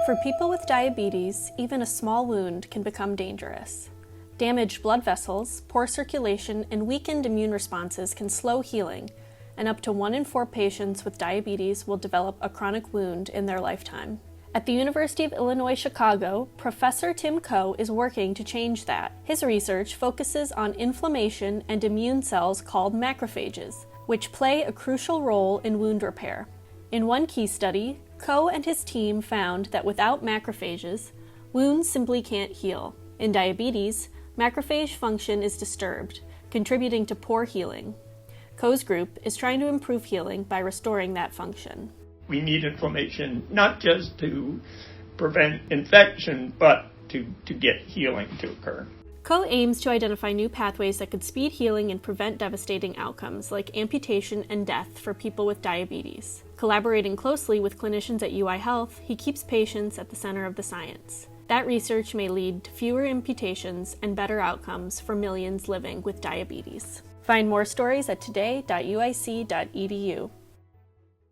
For people with diabetes, even a small wound can become dangerous. Damaged blood vessels, poor circulation, and weakened immune responses can slow healing, and up to 1 in 4 patients with diabetes will develop a chronic wound in their lifetime. At the University of Illinois Chicago, Professor Tim Koh is working to change that. His research focuses on inflammation and immune cells called macrophages, which play a crucial role in wound repair. In one key study, Koh and his team found that without macrophages, wounds simply can't heal. In diabetes, macrophage function is disturbed, contributing to poor healing. Koh's group is trying to improve healing by restoring that function. We need inflammation not just to prevent infection, but to get healing to occur. Koh aims to identify new pathways that could speed healing and prevent devastating outcomes like amputation and death for people with diabetes. Collaborating closely with clinicians at UI Health, he keeps patients at the center of the science. That research may lead to fewer amputations and better outcomes for millions living with diabetes. Find more stories at today.uic.edu.